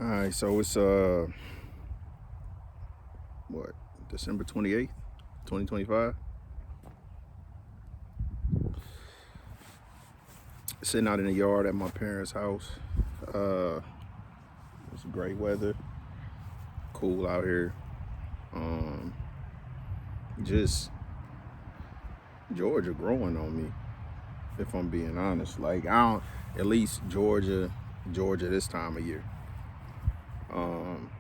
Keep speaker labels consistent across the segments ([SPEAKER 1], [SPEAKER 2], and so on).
[SPEAKER 1] All right, so it's what, December 28th, 2025. Sitting out in the yard at my parents' house. Uh it's great weather, cool out here. Um just Georgia growing on me, if I'm being honest. Like I don't at least Georgia this time of year. Um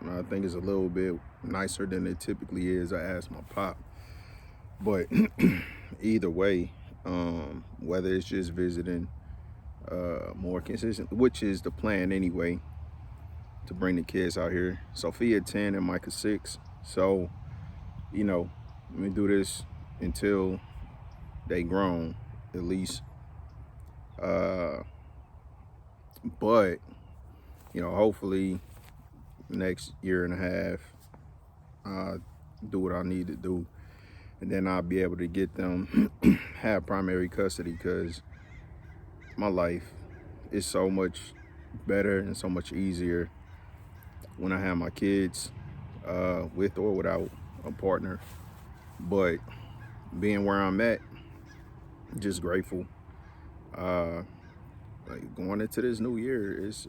[SPEAKER 1] I think it's a little bit nicer than it typically is. I asked my pop. But either way, whether it's just visiting more consistent, which is the plan anyway, to bring the kids out here. Sophia 10 and Micah 6. So, let me do this until they grown, at least. Uh, but, hopefully next year and a half, do what I need to do. And then I'll be able to get them have primary custody, because my life is so much better and so much easier when I have my kids with or without a partner. But being where I'm at, just grateful. Uh, like going into this new year, it's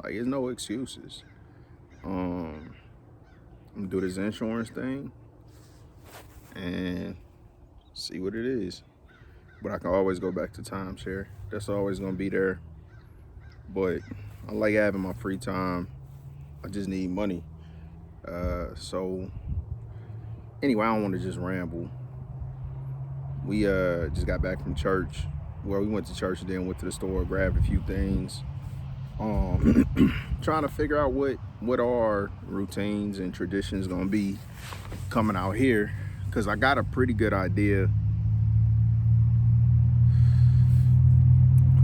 [SPEAKER 1] like it's no excuses. I'm gonna do this insurance thing and see what it is. But I can always go back to timeshare. That's always gonna be there. But I like having my free time. I just need money. So anyway, I don't want to just ramble. We just got back from church. Well, we went to church and then went to the store, grabbed a few things. Trying to figure out what our routines and traditions gonna be coming out here, because I got a pretty good idea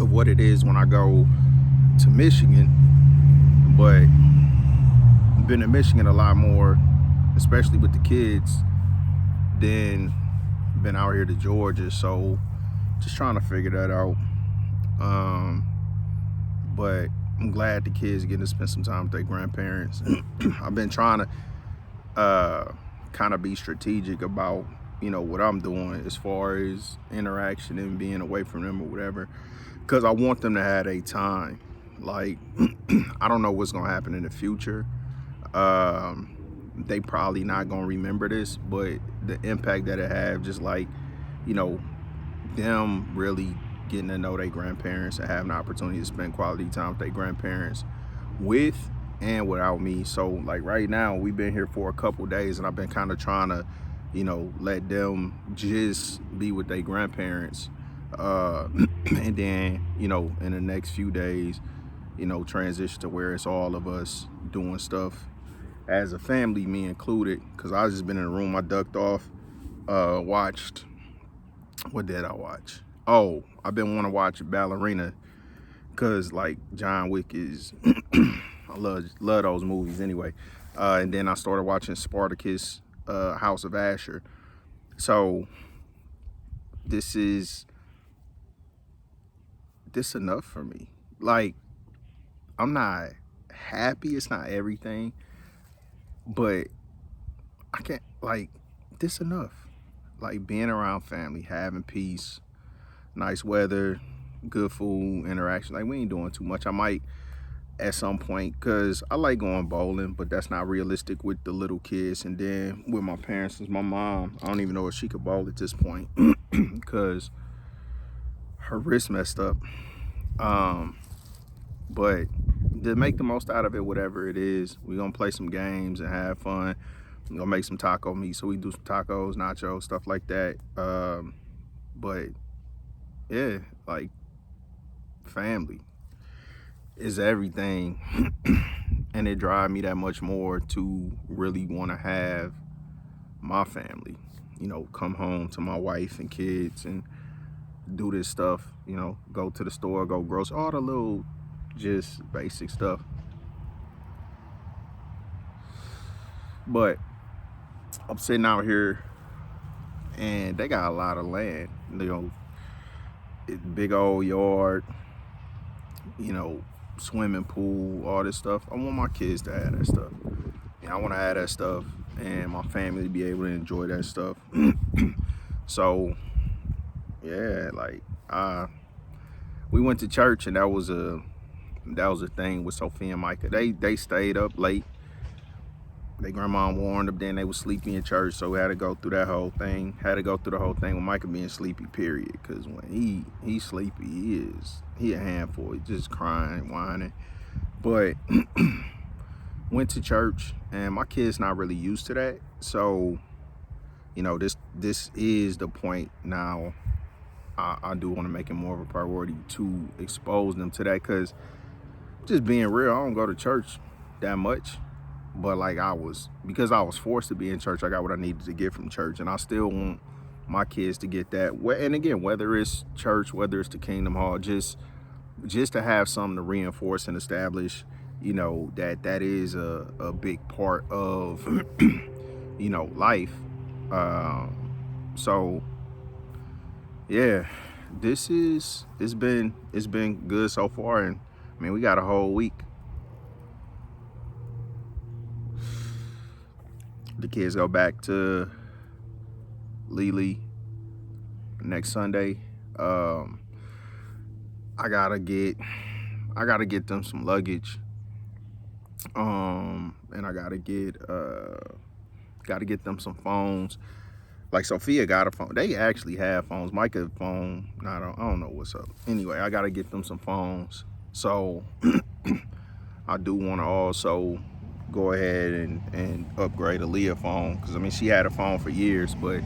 [SPEAKER 1] of what it is when I go to Michigan. But I've been in Michigan a lot more, especially with the kids, than been out here to Georgia. So just trying to figure that out. But I'm glad the kids getting to spend some time with their grandparents. I've been trying to kind of be strategic about what I'm doing as far as interaction and being away from them or whatever, because I want them to have a time. Like I don't know what's gonna happen in the future. They probably not gonna remember this, but the impact that it have, just like them really getting to know their grandparents and having the opportunity to spend quality time with their grandparents, with and without me. So like right now, we've been here for a couple days, and I've been kind of trying to let them just be with their grandparents, and then in the next few days transition to where it's all of us doing stuff as a family, me included. Because I just been in the room, I ducked off, watched, what did I watch? Oh, I've been wanting to watch Ballerina, because like John Wick is I love those movies anyway. And then I started watching Spartacus, House of Asher. So this enough for me. Like I'm not happy, it's not everything, but I can't, like, this enough. Like being around family, having peace, nice weather, good food, interaction. Like we ain't doing too much. I might at some point, because I like going bowling, but that's not realistic with the little kids. And then with my parents, since my mom, I don't even know if she could bowl at this point because her wrist messed up. But to make the most out of it, whatever it is, we're gonna play some games and have fun. We're gonna make some taco meat, so we do some tacos, nachos, stuff like that. But yeah, like family is everything. And it drives me that much more to really want to have my family, come home to my wife and kids and do this stuff, go to the store, go grocery, all the little just basic stuff. But I'm sitting out here and they got a lot of land, big old yard, swimming pool, all this stuff. I want my kids to have that stuff. And I want to have that stuff and my family to be able to enjoy that stuff. So, yeah, like, we went to church, and that was a thing with Sophia and Micah. They stayed up late. Their grandma warned them, then they was sleepy in church, so we had to go through that whole thing. Had to go through the whole thing with Micah being sleepy, period. Because when he's sleepy, he a handful. He just crying, whining. But went to church, and my kid's not really used to that. So, you know, this is the point now. I do want to make it more of a priority to expose them to that, because just being real, I don't go to church that much. But like because I was forced to be in church, I got what I needed to get from church, and I still want my kids to get that. And again, whether it's church, whether it's the Kingdom Hall, just to have something to reinforce and establish, you know, that is a big part of, you know, life. So yeah, it's been good so far, and I mean, we got a whole week. The kids go back to Lily next Sunday. I gotta get them some luggage. And I gotta get them some phones. Like Sophia got a phone. They actually have phones. Micah's phone, I don't know what's up. Anyway, I gotta get them some phones. So I do want to also go ahead and upgrade Aaliyah phone, because I mean, she had a phone for years, but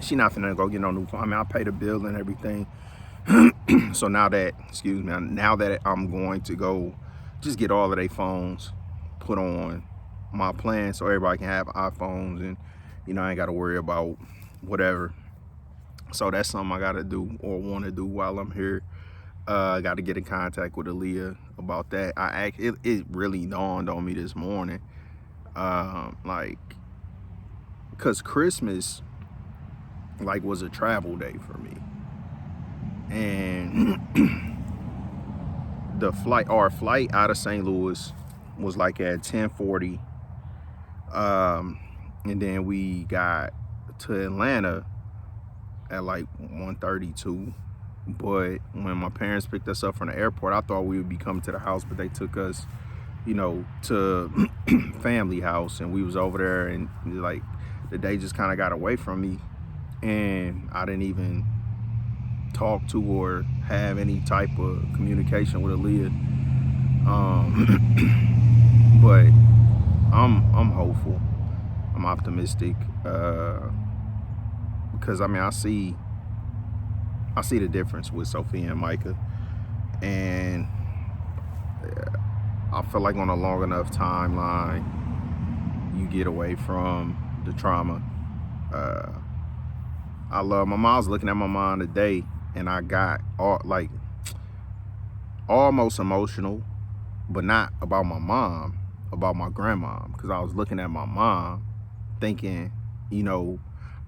[SPEAKER 1] she not finna go get no new phone. I mean, I paid the bill and everything. So now that I'm going to go just get all of their phones put on my plan, so everybody can have iPhones, and you know, I ain't got to worry about whatever. So that's something I got to do or want to do while I'm here. I got to get in contact with Aaliyah about that. It really dawned on me this morning, like, cause Christmas like was a travel day for me, and our flight out of St. Louis was like at 10:40, and then we got to Atlanta at like 1:32. But when my parents picked us up from the airport, I thought we would be coming to the house, but they took us, you know, to family house, and we was over there, and like the day just kind of got away from me, and I didn't even talk to or have any type of communication with Aaliyah. But I'm hopeful. I'm optimistic, because I mean, I see the difference with Sophia and Micah, and I feel like on a long enough timeline, you get away from the trauma. I love my mom. I was looking at my mom today, and I got almost emotional, but not about my mom, about my grandma, because I was looking at my mom thinking, you know,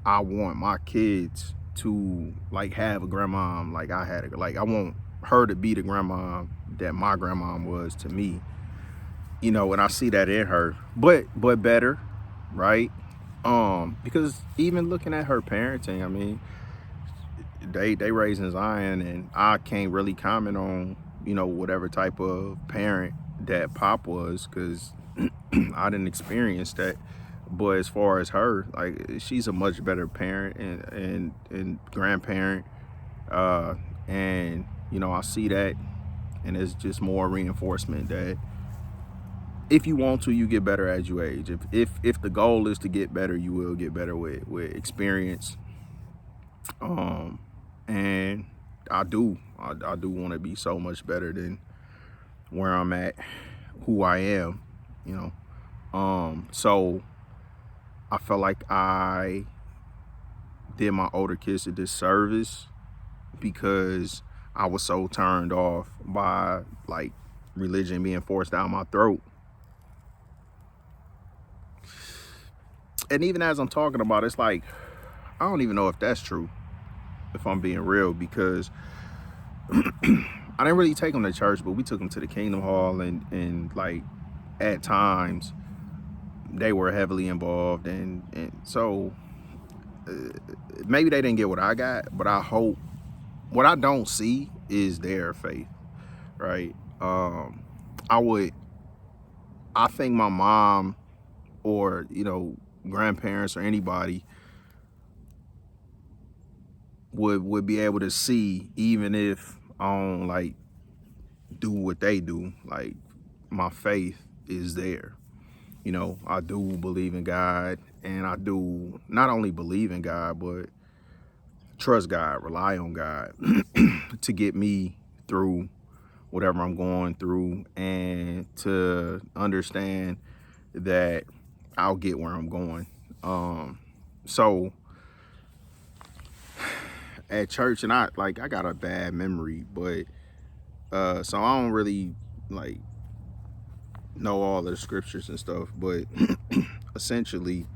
[SPEAKER 1] I want my kids to like have a grandma like I had. Like, I want her to be the grandma that my grandma was to me, you know, and I see that in her, but better, right? Because even looking at her parenting, I mean, they raising Zion, and I can't really comment on, you know, whatever type of parent that Pop was, because I didn't experience that. But as far as her, like, she's a much better parent and grandparent, and you know, I see that, and it's just more reinforcement that if you want to, you get better as you age. If the goal is to get better, you will get better with experience. And I do want to be so much better than where I'm at, who I am, you know. So I felt like I did my older kids a disservice because I was so turned off by like religion being forced down my throat. And even as I'm talking about it, it's like, I don't even know if that's true, if I'm being real, because I didn't really take them to church, but we took them to the Kingdom Hall, and like at times they were heavily involved, and so maybe they didn't get what I got, but I hope what I don't see is their faith, right? I think my mom or, grandparents or anybody would be able to see, even if I don't like do what they do, like my faith is there. I do believe in God, and I do not only believe in God, but trust God, rely on God to get me through whatever I'm going through, and to understand that I'll get where I'm going. So at church, and I got a bad memory, but so I don't really like know all the scriptures and stuff, but essentially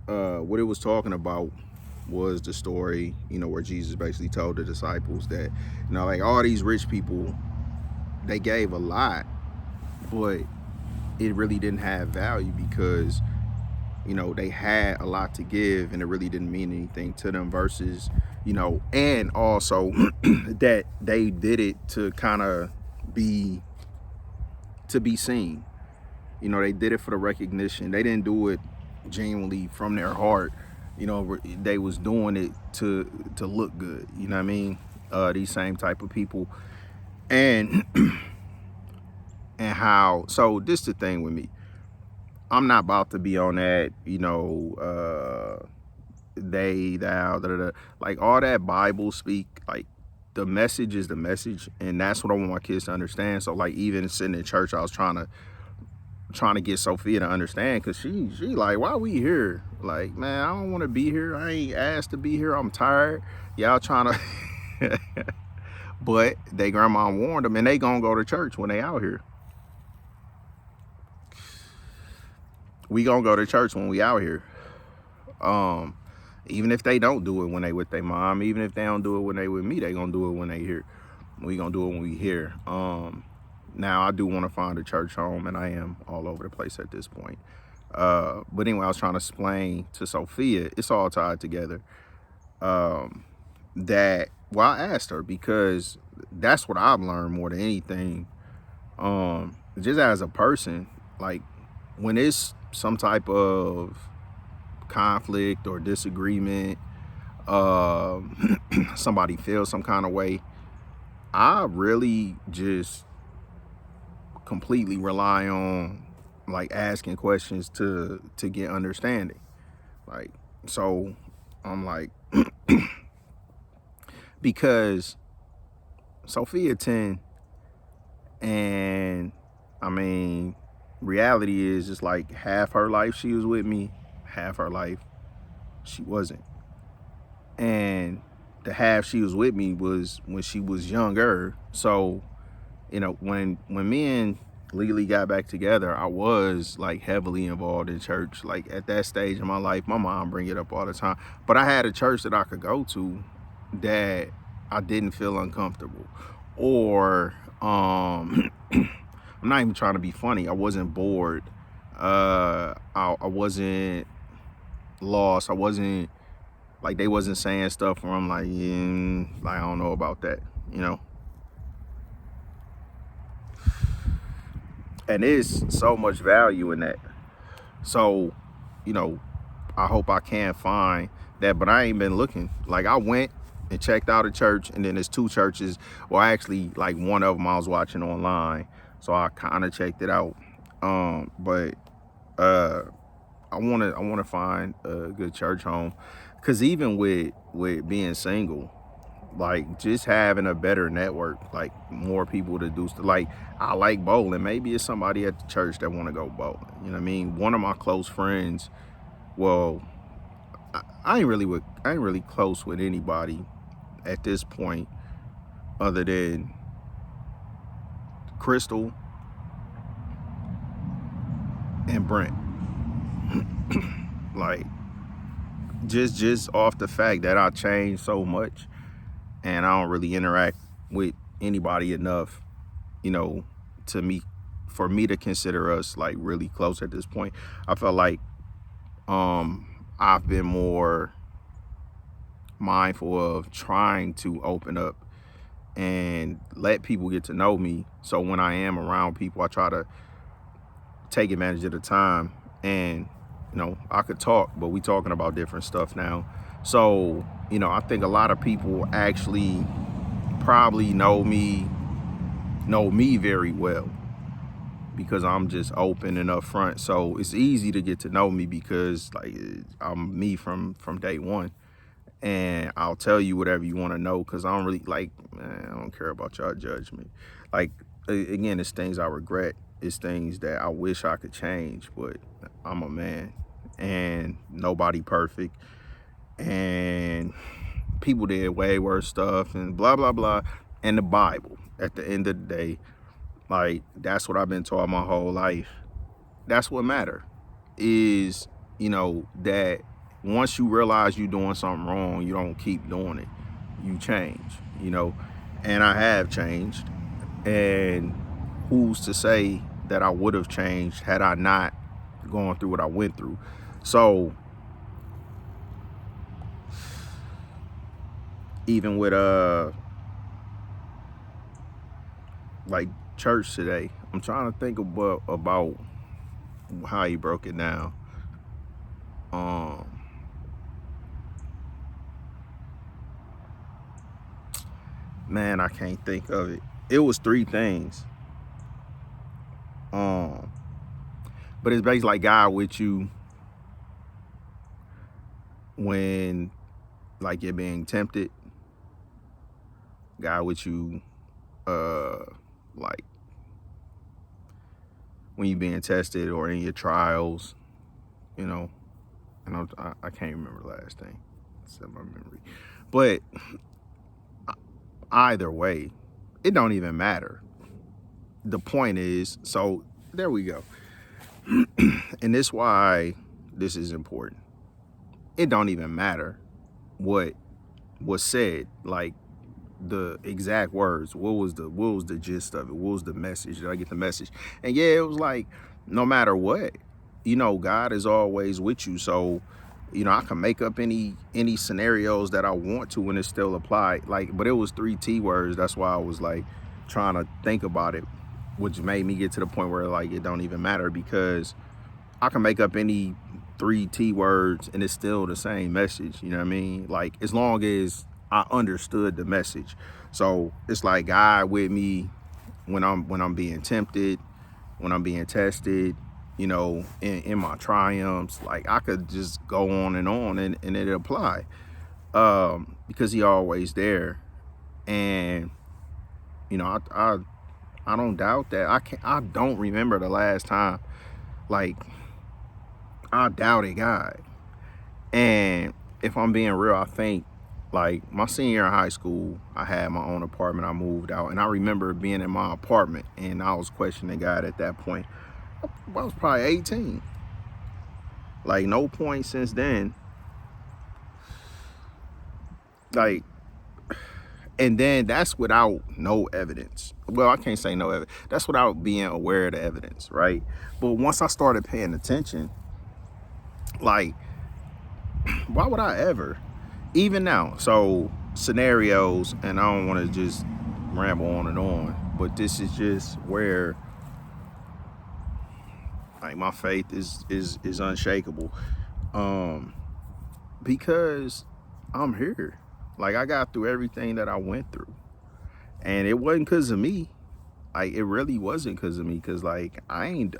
[SPEAKER 1] what it was talking about was the story, where Jesus basically told the disciples that, like all these rich people, they gave a lot, but it really didn't have value because, they had a lot to give and it really didn't mean anything to them, versus, and also that they did it to kind of be seen. They did it for the recognition. They didn't do it genuinely from their heart. They was doing it to look good. You know what I mean? These same type of people. And how, so this the thing with me. I'm not about to be on that, they, thou, da, da, da. Like all that Bible speak, like the message is the message. And that's what I want my kids to understand. So like even sitting in church, I was trying to get Sophia to understand, because she like, why we here? Like, man, I don't want to be here. I ain't asked to be here. I'm tired. Y'all trying to but they grandma warned them, and they gonna go to church when they out here. We gonna go to church when we out here. Even if they don't do it when they with their mom, even if they don't do it when they with me, they gonna do it when they here. We gonna do it when we here. Now I do want to find a church home, and I am all over the place at this point. But anyway, I was trying to explain to Sophia, it's all tied together. That, well, I asked her, because that's what I've learned more than anything. Just as a person, like when it's some type of conflict or disagreement, somebody feels some kind of way, I really just completely rely on like asking questions to get understanding. Like, so I'm like, because Sophia 10, and I mean, reality is just like half her life she was with me, half her life she wasn't. And the half she was with me was when she was younger. So, when me and Lily got back together, I was like heavily involved in church. Like at that stage in my life, my mom bring it up all the time, but I had a church that I could go to that I didn't feel uncomfortable, or I'm not even trying to be funny, I wasn't bored, I wasn't lost, I wasn't like, they wasn't saying stuff where I'm like, I don't know about that, and there's so much value in that. So, I hope I can find that, but I ain't been looking. Like I went and checked out a church, and then there's two churches, well actually like one of them I was watching online, so I kind of checked it out. But I want to find a good church home, because even with being single, like just having a better network, like more people to do stuff. Like I like bowling, maybe it's somebody at the church that want to go bowling, you know what I mean? One of my close friends, well, I ain't really close with anybody at this point other than Crystal and Brent. Like just off the fact that I changed so much, and I don't really interact with anybody enough, you know, to me, for me to consider us like really close at this point. I felt like I've been more mindful of trying to open up and let people get to know me. So when I am around people, I try to take advantage of the time. And, you know, I could talk, but we talking about different stuff now. So, you know, I think a lot of people actually probably know me very well because I'm just open and upfront. So it's easy to get to know me because like I'm me from day one. And I'll tell you whatever you want to know because I don't really like, man, I don't care about y'all judgment. Like, again, it's things I regret. It's things that I wish I could change, but I'm a man and nobody perfect. And people did way worse stuff and blah, blah, blah. And the Bible, at the end of the day, like, that's what I've been taught my whole life. That's what matter is, you know, that once you realize you're doing something wrong, you don't keep doing it. You change, you know, and I have changed. And who's to say that I would have changed had I not gone through what I went through? So even with like church today, I'm trying to think about how he broke it down. Man, I can't think of it. It was 3 things. But it's basically like God with you when like you're being tempted. God with you like when you're being tested or in your trials, you know. And I can't remember the last thing. It's in my memory. But either way, it don't even matter. The point is, so there we go. And this why this is important. It don't even matter what was said, like the exact words. What was the gist of it? What was the message? Did I get the message? And yeah, it was like, no matter what, you know, God is always with you. So, you know, I can make up any scenarios that I want to and it still apply. Like, but it was 3 T words. That's why I was like trying to think about it, which made me get to the point where like it don't even matter because I can make up any 3 T words and it's still the same message. You know what I mean? Like, as long as I understood the message. So it's like God with me when I'm being tempted, when I'm being tested, you know, in my triumphs. Like, I could just go on and it apply because he always there. And, you know, I don't doubt that. I don't remember the last time, like, I doubted God. And if I'm being real, I think, like, my senior year in high school, I had my own apartment. I moved out. And I remember being in my apartment, and I was questioning God at that point. I was probably 18. Like, no point since then. Like, and then that's without no evidence. Well, I can't say no evidence. That's without being aware of the evidence, right? But once I started paying attention, like, why would I ever? Even now, so scenarios, and I don't want to just ramble on and on, but this is just where like my faith is unshakable, because I'm here. Like, I got through everything that I went through, and it wasn't because of me. Like, it really wasn't because of me, because like I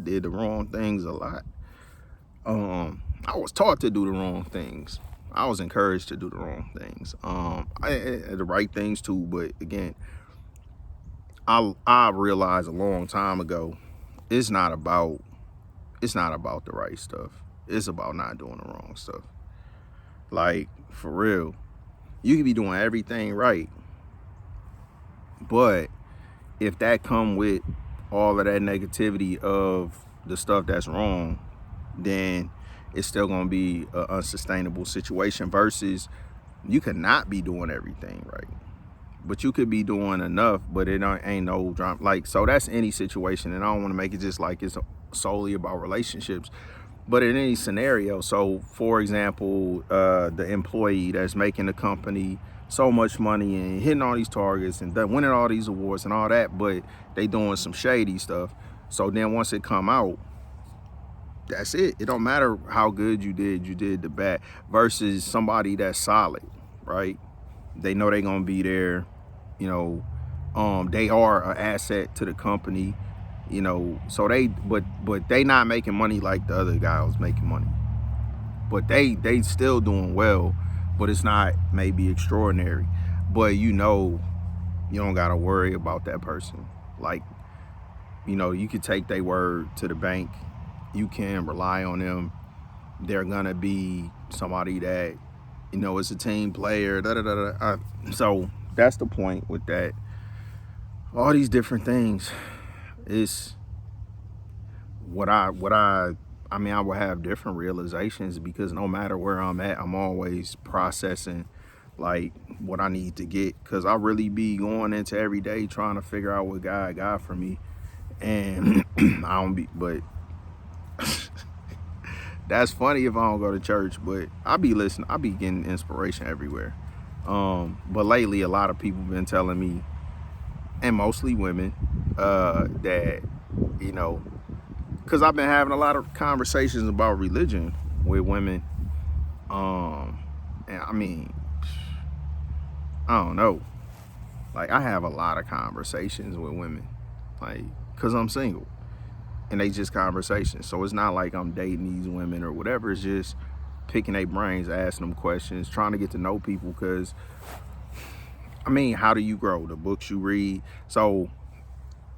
[SPEAKER 1] did the wrong things a lot. I was taught to do the wrong things. I was encouraged to do the wrong things. The right things too, but again, I realized a long time ago, it's not about the right stuff. It's about not doing the wrong stuff. Like, for real, you could be doing everything right, but if that come with all of that negativity of the stuff that's wrong, then it's still gonna be an unsustainable situation versus you could not be doing everything right, but you could be doing enough, but it ain't no drama. Like, so that's any situation, and I don't want to make it just like it's solely about relationships, but in any scenario. So for example, the employee that's making the company so much money and hitting all these targets and winning all these awards and all that, but they doing some shady stuff. So then once it come out, that's it. It don't matter how good you did the bad, versus somebody that's solid, right? They know they're gonna be there, you know, they are an asset to the company, you know, so but they not making money like the other guy was making money. But they still doing well, but it's not maybe extraordinary. But you know, you don't gotta worry about that person. Like, you know, you could take their word to the bank. You can rely on them. They're gonna be somebody that, you know, is a team player. So that's the point with that. All these different things. It's I mean, I will have different realizations, because no matter where I'm at, I'm always processing like what I need to get, because I really be going into every day trying to figure out what God got for me. And I don't be, but that's funny if I don't go to church, but I be listening, I be getting inspiration everywhere. But lately a lot of people been telling me, and mostly women, that, you know, because I've been having a lot of conversations about religion with women. And I mean, I don't know. Like, I have a lot of conversations with women, like, because I'm single. And they just conversations. So it's not like I'm dating these women or whatever. It's just picking their brains, asking them questions, trying to get to know people. Because, I mean, how do you grow? The books you read. So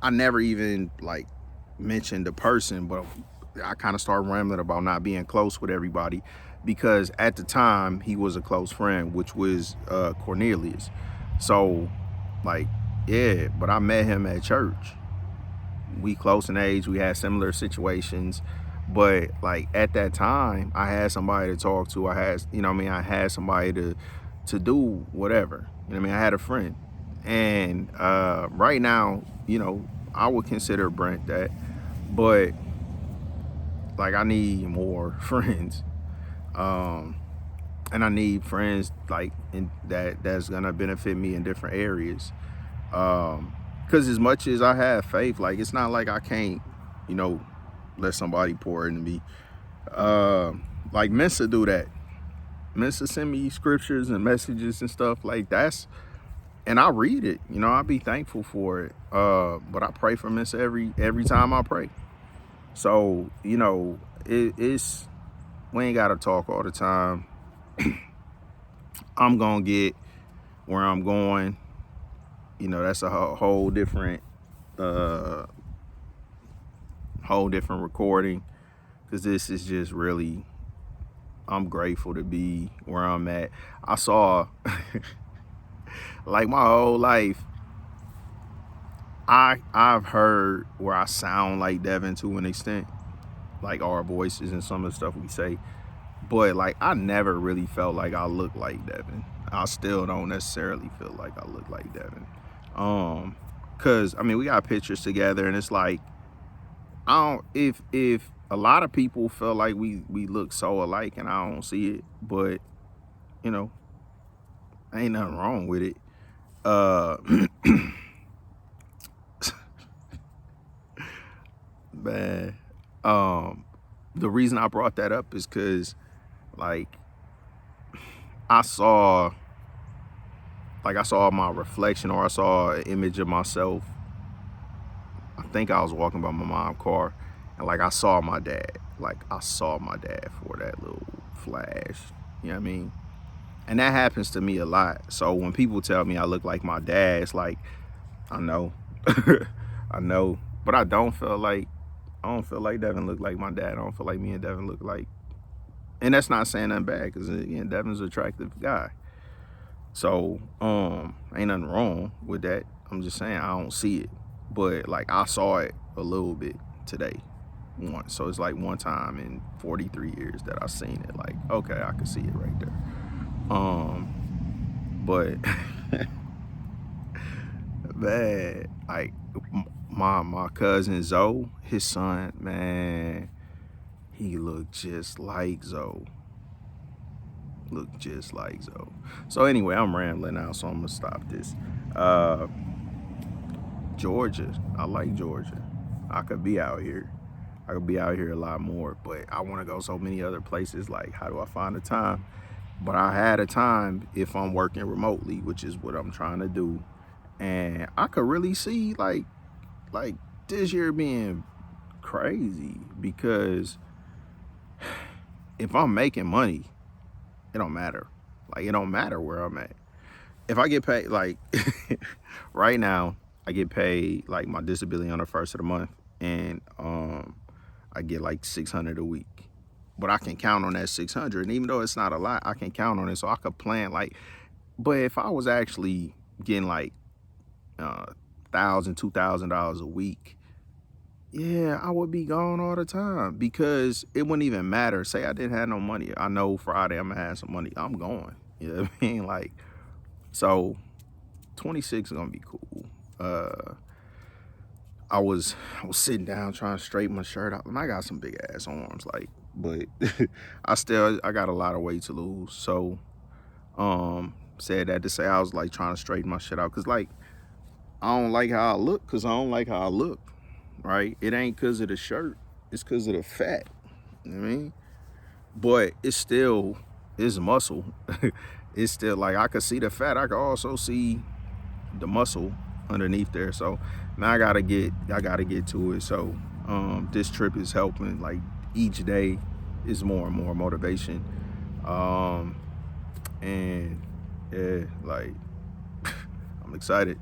[SPEAKER 1] I never even like mentioned the person, but I kind of started rambling about not being close with everybody, because at the time he was a close friend, which was Cornelius. So like, yeah, but I met him at church. We close in age, we had similar situations, but like at that time I had somebody to talk to. I had, you know what I mean, I had somebody to do whatever, you know what I mean, I had a friend. And right now, you know, I would consider Brent that, but like I need more friends, and I need friends like that's gonna benefit me in different areas. Because as much as I have faith, like, it's not like I can't, you know, let somebody pour into me. Like Mensa do that. Mensa send me scriptures and messages and stuff like that's, and I read it. You know, I be thankful for it. But I pray for Mensa every time I pray. So, you know, it's, we ain't gotta talk all the time. I'm gonna get where I'm going. You know, that's a whole different recording, because this is just really, I'm grateful to be where I'm at. I saw like my whole life, I've heard where I sound like Devin to an extent, like our voices and some of the stuff we say, but like I never really felt like I look like Devin. I still don't necessarily feel like I look like Devin. Cause I mean, we got pictures together, and it's like, I don't, if a lot of people feel like we look so alike, and I don't see it, but you know, ain't nothing wrong with it. Man, the reason I brought that up is because like I saw my reflection, or I saw an image of myself. I think I was walking by my mom's car, and like I saw my dad. Like I saw my dad for that little flash. You know what I mean? And that happens to me a lot. So when people tell me I look like my dad, it's like, I know. I know. But I don't feel like Devin look like my dad. I don't feel like me and Devin look like. And that's not saying nothing bad, because again, Devin's an attractive guy. So, ain't nothing wrong with that. I'm just saying I don't see it. But like I saw it a little bit today once. So it's like one time in 43 years that I seen it. Like, okay, I can see it right there. But Man, like my cousin Zoe, his son, man, he looked just like Zoe. Looked just like Zoe. So anyway, I'm rambling now, so I'm gonna stop this. Georgia, I like Georgia. I could be out here. I could be out here a lot more, but I want to go so many other places. Like, how do I find the time? But I had a time if I'm working remotely, which is what I'm trying to do, and I could really see like this year being crazy, because if I'm making money, it don't matter. Like, it don't matter where I'm at. If I get paid, like right now, I get paid like my disability on the first of the month, and I get like $600 a week. But I can count on that 600, and even though it's not a lot, I can count on it, so I could plan like. But if I was actually getting like $1,000, $2,000 a week, yeah, I would be gone all the time, because it wouldn't even matter. Say I didn't have no money. I know Friday I'm gonna have some money. I'm going. You know what I mean? Like, so 26 is gonna be cool. I was sitting down trying to straighten my shirt out, and I got some big ass arms, like, but I got a lot of weight to lose. So said that to say I was like trying to straighten my shit out, because like I don't like how I look, right? It ain't because of the shirt, it's because of the fat. You know what I mean? But it's muscle. It's still like, I could see the fat, I could also see the muscle underneath there. So now I gotta get to it. So this trip is helping. Like, each day is more and more motivation. And yeah, like I'm excited.